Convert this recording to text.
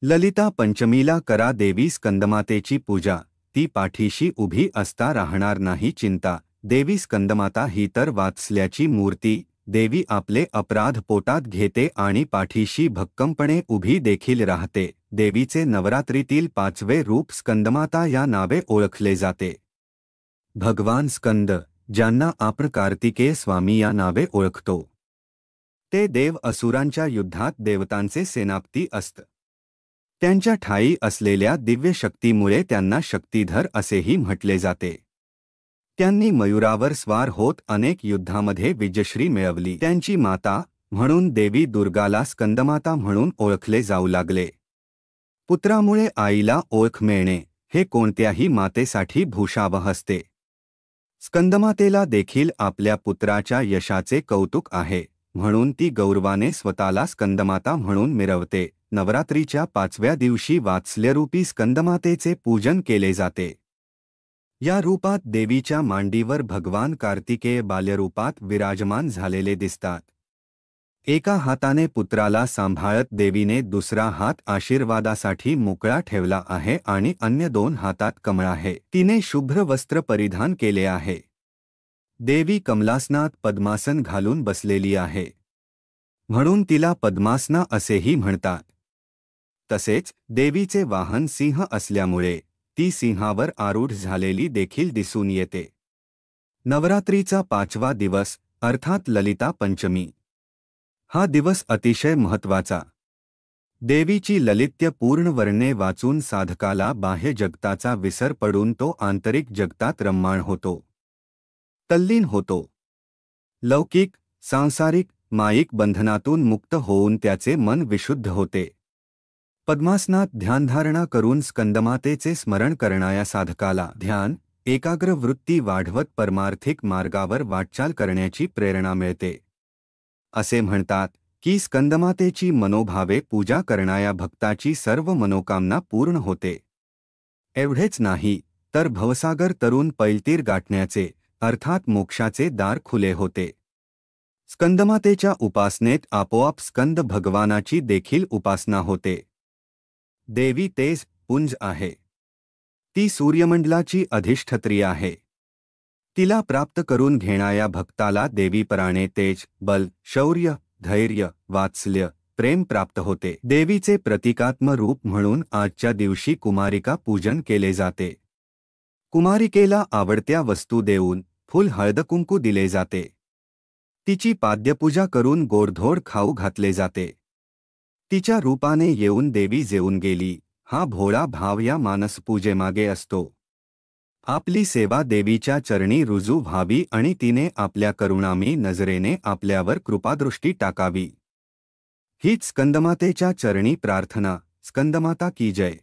ललिता पंचमीला करा देवी स्कंदमातेची पूजा, ती पाठीशी उभी असता राहणार नाही चिंता। देवी स्कंदमाता ही तर वात्सल्याची मूर्ती, देवी आपले अपराध पोटात घेते आणि पाठीशी भक्कमपणे उभी देखील राहते। देवीचे नवरात्रीतील 5वे रूप स्कंदमाता या नावे ओळखले जाते। भगवान स्कंद, ज्यांना आपण कार्तिकेय स्वामी या नावे ओळखतो, ते देव असुरांच्या युद्धात देवतांचे सेनापती असत। त्यांच्या ठायी असलेल्या दिव्य शक्तीमुळे त्यांना शक्तिधर असेही म्हटले जाते। त्यांनी मयूरावर स्वार होत अनेक युद्धामध्ये विजयश्री मिळवली। त्यांची माता म्हणून देवी दुर्गाला स्कंदमाता म्हणून ओळखले जाऊ लागले। पुत्रामुळे आईला ओळख मिळणे हे कोणत्याही मातेसाठी भूषावह असते। स्कंदमातेला देखील आपल्या पुत्राच्या यशाचे कौतुक आहे, म्हणून ती गौरवाने स्वतःला स्कंदमाता म्हणून मिरवते। नवरात्रीच्या 5व्या दिवशी वात्सल्यरूपी स्कंदमातेचे पूजन केले जाते। या रूपात देवीच्या मांडीवर भगवान कार्तिकेय बाल्यरूपात विराजमान झालेले दिसतात। एका हाताने पुत्राला सांभाळत देवीने दुसरा हात आशीर्वादासाठी मोकळा ठेवला आहे आणि अन्य 2 हातात कमळ आहे। तिने शुभ्र वस्त्र परिधान केले आहे। देवी कमलासनात पद्मासन घालून बसलेली आहे, म्हणून तिला पद्मासना असेही म्हणतात। तसेच देवीचे वाहन सिंह असल्यामुळे ती सिंहावर आरूढ झालेली देखील दिसून येते। नवरात्रीचा 5वा दिवस अर्थात ललिता पंचमी हा दिवस अतिशय महत्त्वाचा। देवीची ललित्य पूर्ण वर्णे वाचून साधकाला बाह्य जगताचा विसर पडून तो आंतरिक जगतात रममाण होतो, तल्लीन होतो। लौकिक, सांसारिक, मायिक बंधनातून मुक्त होऊन त्याचे मन विशुद्ध होते। पद्मासनात ध्यानधारणा करून स्कंदमातेचे स्मरण करणाऱ्या साधकाला ध्यान, एकाग्र वृत्ती वाढवत परमार्थिक मार्गावर वाटचाल करण्याची प्रेरणा मिळते। असे म्हणतात की स्कंदमातेची मनोभावे पूजा करणाऱ्या भक्ताची सर्व मनोकामना पूर्ण होते। एवढेच नाही तर भवसागर तरुण पैलतीर गाठण्याचे अर्थात मोक्षाचे दार खुले होते। स्कंदमातेच्या उपासनेत आपोआप स्कंद भगवानाची देखील उपासना होते। देवी तेज पुंज आहे। ती सूर्यमंडलाची अधिष्ठत्री आहे। तिला प्राप्त करून घेणाऱ्या भक्ताला देवीपराणे तेज, बल, शौर्य, धैर्य, वात्सल्य, प्रेम प्राप्त होते। देवीचे प्रतिकात्म रूप म्हणून आजच्या दिवशी कुमारिका पूजन केले जाते। कुमारिकेला आवडत्या वस्तू देऊन फुल हळदकुंकू दिले जाते। तिची पाद्यपूजा करून गोडधोड खाऊ घातले जाते। तिच्या रूपाने येऊन देवी जेवून गेली हा भोळा भाव या मानसपूजेमागे असतो। आपली सेवा देवीच्या चरणी रुजू व्हावी आणि तिने आपल्या करुणामयी नजरेने आपल्यावर कृपादृष्टी टाकावी, हीच स्कंदमातेच्या चरणी प्रार्थना। स्कंदमाता की जय।